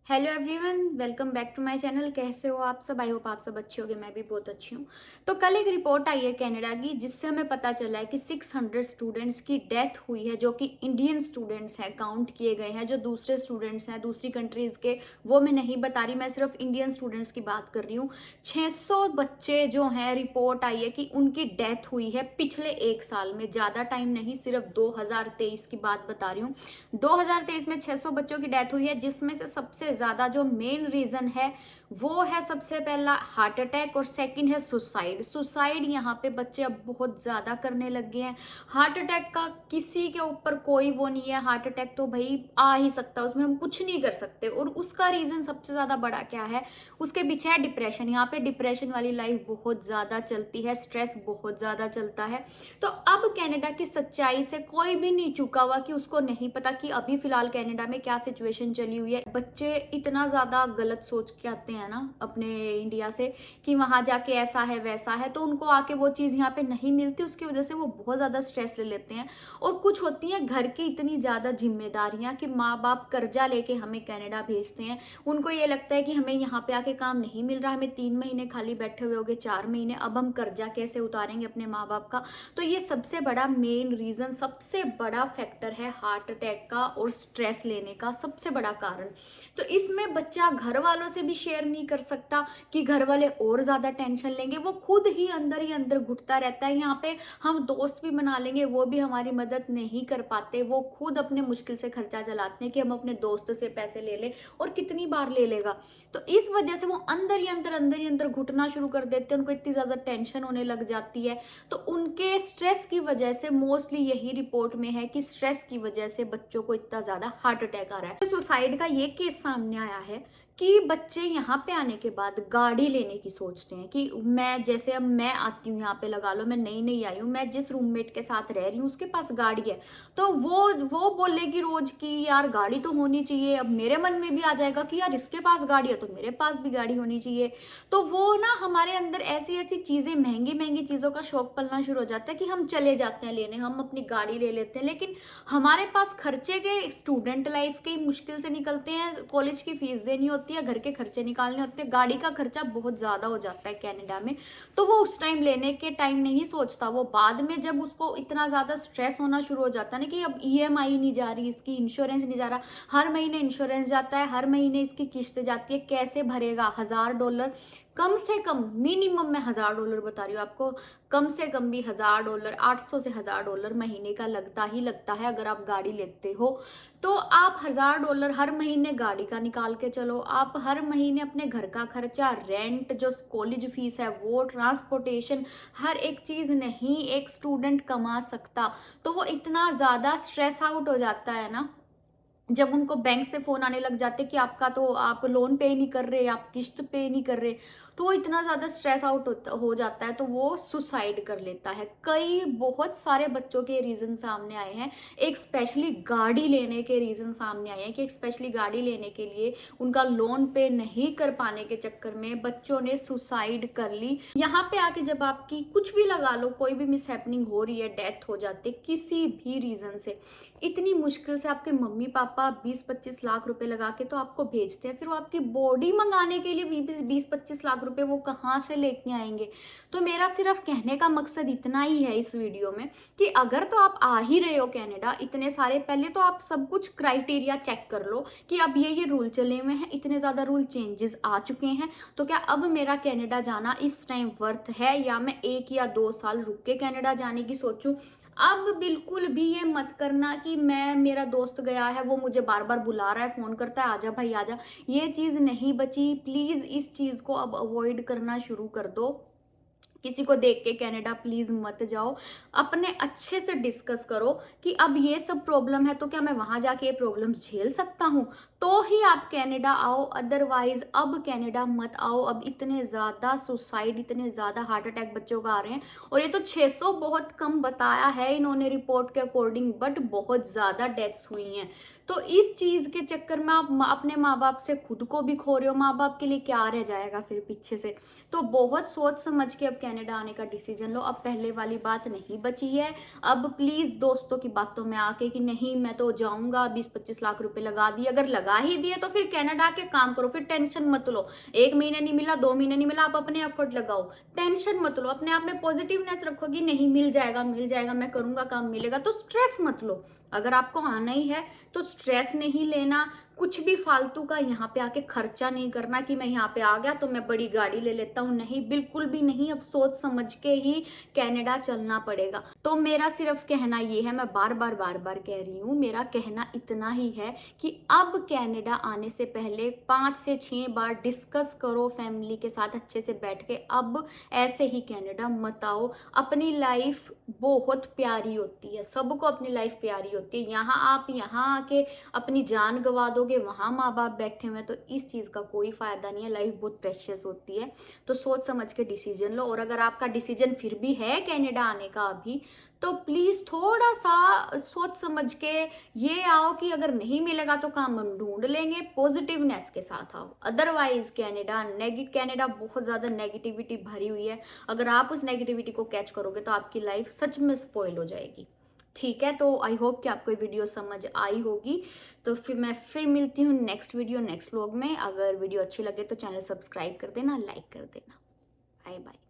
Hello everyone, welcome back to my channel. कैसे हो आप सब? आई होप आप सब अच्छे होंगे। मैं भी बहुत अच्छी हूँ। तो कल एक रिपोर्ट आई है कनाडा की, जिससे हमें पता चला है कि 600 स्टूडेंट्स की डेथ हुई है, जो कि इंडियन स्टूडेंट्स हैं, काउंट किए गए हैं। जो दूसरे स्टूडेंट्स हैं दूसरी कंट्रीज़ के, वो मैं नहीं बता रही, मैं सिर्फ इंडियन स्टूडेंट्स की बात कर रही हूँ। 600 बच्चे जो हैं, रिपोर्ट आई है कि उनकी डेथ हुई है पिछले एक साल में। ज़्यादा टाइम नहीं, सिर्फ 2023 की बात बता रही हूँ। 2023 में 600 बच्चों की डेथ हुई है, जिसमें से सबसे ज़्यादा जो मेन रीज़न है वो है सबसे पहला हार्ट अटैक और सेकंड है सुसाइड। सुसाइड यहाँ पे बच्चे अब बहुत ज़्यादा करने लग गए हैं। हार्ट अटैक का किसी के ऊपर कोई वो नहीं है। हार्ट अटैक तो भाई आ ही सकता है, उसमें हम कुछ नहीं कर सकते। और उसका रीज़न सबसे ज़्यादा बड़ा क्या है? उसके पीछे है डिप्रेशन। यहाँ पे डिप्रेशन वाली लाइफ बहुत ज़्यादा चलती है, स्ट्रेस बहुत ज़्यादा चलता है। तो अब कनाडा की सच्चाई से कोई भी नहीं चूका हुआ कि उसको नहीं पता कि अभी फिलहाल कनाडा में क्या सिचुएशन चली हुई है। बच्चे इतना ज़्यादा गलत सोच के आते हैं ना अपने इंडिया से, कि वहाँ जाके ऐसा है वैसा है, तो उनको आके वो चीज़ यहाँ पे नहीं मिलती। उसकी वजह से वो बहुत ज़्यादा स्ट्रेस ले लेते हैं। और कुछ होती हैं घर की इतनी ज़्यादा जिम्मेदारियाँ कि माँ बाप कर्जा लेके हमें कनाडा भेजते हैं। उनको ये लगता है कि हमें यहाँ पे आके काम नहीं मिल रहा, हमें 3 महीने खाली बैठे हुए हो गए, 4 महीने, अब हम कर्जा कैसे उतारेंगे अपने माँ बाप का। तो ये सबसे बड़ा मेन रीज़न, सबसे बड़ा फैक्टर है हार्ट अटैक का और स्ट्रेस लेने का सबसे बड़ा कारण। तो इसमें बच्चा घर वालों से भी शेयर नहीं कर सकता कि घर वाले और ज़्यादा टेंशन लेंगे, वो खुद ही अंदर घुटता रहता है। यहाँ पे हम दोस्त भी बना लेंगे, वो भी हमारी मदद नहीं कर पाते। वो खुद अपने मुश्किल से खर्चा चलाते हैं कि हम अपने दोस्त से पैसे ले लें, और कितनी बार ले लेगा। तो इस वजह से वो अंदर ही अंदर घुटना शुरू कर देते हैं। उनको इतनी ज़्यादा टेंशन होने लग जाती है। तो उनके स्ट्रेस की वजह से, मोस्टली यही रिपोर्ट में है कि स्ट्रेस की वजह से बच्चों को इतना ज़्यादा हार्ट अटैक आ रहा है। सुसाइड का ये केस सामने आया है कि बच्चे यहाँ पे आने के बाद गाड़ी लेने की सोचते हैं कि मैं, जैसे अब मैं आती हूँ यहाँ पे, लगा लो मैं नई नई आई हूँ, मैं जिस रूममेट के साथ रह रही हूँ उसके पास गाड़ी है, तो वो बोलेगी रोज कि यार गाड़ी तो होनी चाहिए। अब मेरे मन में भी आ जाएगा कि यार इसके पास गाड़ी है तो मेरे पास भी गाड़ी होनी चाहिए। तो वो ना, हमारे अंदर ऐसी ऐसी चीज़ें, महंगी महंगी चीज़ों का शौक पलना शुरू हो जाता है कि हम चले जाते हैं लेने, हम अपनी गाड़ी ले लेते हैं। लेकिन हमारे पास खर्चे के, स्टूडेंट लाइफ के मुश्किल से निकलते हैं, कॉलेज की फीस देनी होती है, घर के खर्चे निकालने होते हैं, गाड़ी का खर्चा बहुत ज़्यादा हो जाता है कनाडा में। तो वो उस टाइम, लेने के टाइम नहीं सोचता, वो बाद में जब उसको इतना ज़्यादा स्ट्रेस होना शुरू हो जाता है ना कि अब ईएमआई नहीं जा रही इसकी, इंश्योरेंस नहीं जा रहा, हर महीने इंश्योरेंस जाता है, हर महीने इसकी किस्त जाती है, कैसे भरेगा? $1000, कम से कम, मिनिमम मैं $1000 बता रही हूँ आपको, कम से कम भी $1000, 800 से $1000 महीने का लगता ही लगता है अगर आप गाड़ी लेते हो। तो आप $1000 हर महीने गाड़ी का निकाल के चलो, आप हर महीने अपने घर का खर्चा, रेंट, जो कॉलेज फीस है वो, ट्रांसपोर्टेशन, हर एक चीज़ नहीं एक स्टूडेंट कमा सकता। तो वो इतना ज़्यादा स्ट्रेस आउट हो जाता है ना, जब उनको बैंक से फ़ोन आने लग जाते कि आपका तो, आप लोन पे नहीं कर रहे, आप किस्त पे नहीं कर रहे, तो वो इतना ज़्यादा स्ट्रेस आउट हो जाता है, तो वो सुसाइड कर लेता है। कई, बहुत सारे बच्चों के रीज़न सामने आए हैं। एक स्पेशली गाड़ी लेने के रीज़न सामने आए हैं कि एक स्पेशली गाड़ी लेने के लिए उनका लोन पे नहीं कर पाने के चक्कर में बच्चों ने सुसाइड कर ली। यहाँ पे आके जब आपकी कुछ भी लगा लो, कोई भी मिसहैपनिंग हो रही है, डेथ हो जाती है किसी भी रीज़न से, इतनी मुश्किल से आपके मम्मी पापा 20-25 लाख रुपए लगा के तो आपको भेजते हैं, फिर वो आपकी बॉडी मंगाने के लिए 20-25 लाख रुपए वो कहाँ से लेके आएंगे? तो मेरा सिर्फ कहने का मकसद इतना ही है इस वीडियो में कि अगर तो आप आ ही रहे हो कनाडा, इतने सारे, पहले तो आप सब कुछ क्राइटेरिया चेक कर लो कि अब ये रूल चले हुए हैं, इतने ज़्यादा रूल चेंजेस आ चुके हैं, तो क्या अब मेरा कनाडा जाना इस टाइम वर्थ है, या मैं 1 या 2 साल रुक के कनाडा जाने की सोचूं? अब बिल्कुल भी ये मत करना कि मैं, मेरा दोस्त गया है, वो मुझे बार बार बुला रहा है, फ़ोन करता है, आजा भाई आजा, ये चीज़ नहीं बची। प्लीज़ इस चीज़ को अब अवॉइड करना शुरू कर दो। किसी को देख के कनाडा प्लीज़ मत जाओ। अपने अच्छे से डिस्कस करो कि अब ये सब प्रॉब्लम है, तो क्या मैं वहाँ जाके ये प्रॉब्लम्स झेल सकता हूँ, तो ही आप कनाडा आओ। अदरवाइज अब कनाडा मत आओ। अब इतने ज़्यादा सुसाइड, इतने ज़्यादा हार्ट अटैक बच्चों का आ रहे हैं, और ये तो 600 बहुत कम बताया है इन्होंने रिपोर्ट के अकॉर्डिंग, बट बहुत ज़्यादा डेथ्स हुई हैं। तो इस चीज़ के चक्कर में आप अपने माँ बाप से खुद को भी खो रहे हो। माँ बाप के लिए क्या रह जाएगा फिर पीछे से? तो बहुत सोच समझ के अब कनाडा आने का डिसीजन लो। अब पहले वाली बात नहीं बची है। अब प्लीज़ दोस्तों की बातों में आके कि नहीं मैं तो जाऊँगा, 20-25 लाख रुपए लगा दिए, अगर लगा लगा ही दिए तो फिर कनाडा के काम करो, फिर टेंशन मत लो। 1 महीने नहीं मिला, 2 महीने नहीं मिला, आप अपने एफर्ट लगाओ, टेंशन मत लो, अपने आप में पॉजिटिवनेस रखोगी, नहीं मिल जाएगा मिल जाएगा, मैं करूंगा काम मिलेगा, तो स्ट्रेस मत लो। अगर आपको आना ही है तो स्ट्रेस नहीं लेना, कुछ भी फालतू का यहाँ पे आके खर्चा नहीं करना कि मैं यहाँ पे आ गया तो मैं बड़ी गाड़ी ले लेता हूँ, नहीं, बिल्कुल भी नहीं। अब सोच समझ के ही कनाडा चलना पड़ेगा। तो मेरा सिर्फ कहना ये है, मैं बार बार कह रही हूँ, मेरा कहना इतना ही है कि अब कनाडा आने से पहले 5 से 6 बार डिस्कस करो फैमिली के साथ अच्छे से बैठ के। अब ऐसे ही कनाडा मत आओ। अपनी लाइफ बहुत प्यारी होती है, सबको अपनी लाइफ प्यारी होती है। यहाँ आप यहाँ आके अपनी जान गवा दोगे, वहाँ माँ बाप बैठे हुए हैं, तो इस चीज़ का कोई फ़ायदा नहीं है। लाइफ बहुत प्रेशियस होती है, तो सोच समझ के डिसीजन लो। और अगर आपका डिसीजन फिर भी है कनाडा आने का अभी, तो प्लीज़ थोड़ा सा सोच समझ के ये आओ कि अगर नहीं मिलेगा तो काम हम ढूंढ लेंगे, पॉजिटिवनेस के साथ आओ। अदरवाइज कनाडा बहुत ज़्यादा नेगेटिविटी भरी हुई है। अगर आप उस नेगेटिविटी को कैच करोगे तो आपकी लाइफ सच में स्पॉइल हो जाएगी। ठीक है, तो आई होप कि आपको वीडियो समझ आई होगी। तो फिर मैं मिलती हूँ नेक्स्ट वीडियो नेक्स्ट व्लॉग में। अगर वीडियो अच्छी लगे तो चैनल सब्सक्राइब कर देना, लाइक कर देना। Bye bye.